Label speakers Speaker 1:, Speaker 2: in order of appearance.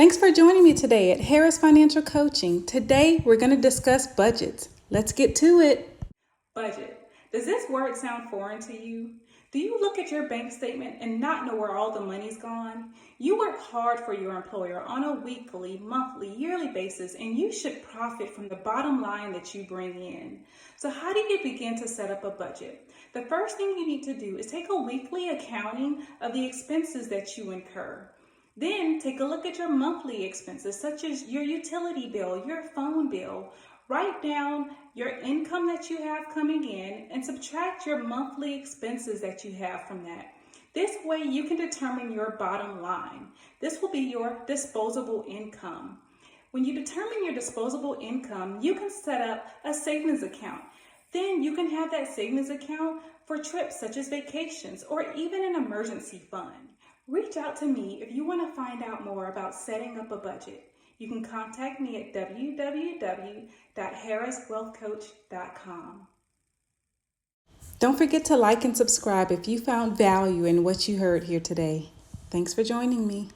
Speaker 1: Thanks for joining me today at Harris Financial Coaching. Today, we're going to discuss budgets. Let's get to it. Budget. Does this word sound foreign to you? Do you look at your bank statement and not know where all the money's gone? You work hard for your employer on a weekly, monthly, yearly basis, and you should profit from the bottom line that you bring in. So how do you begin to set up a budget? The first thing you need to do is take a weekly accounting of the expenses that you incur. Then take a look at your monthly expenses, such as your utility bill, your phone bill. Write down your income that you have coming in and subtract your monthly expenses that you have from that. This way you can determine your bottom line. This will be your disposable income. When you determine your disposable income, you can set up a savings account. Then you can have that savings account for trips such as vacations or even an emergency fund. Reach out to me if you want to find out more about setting up a budget. You can contact me at www.harriswealthcoach.com. Don't forget to like and subscribe if you found value in what you heard here today. Thanks for joining me.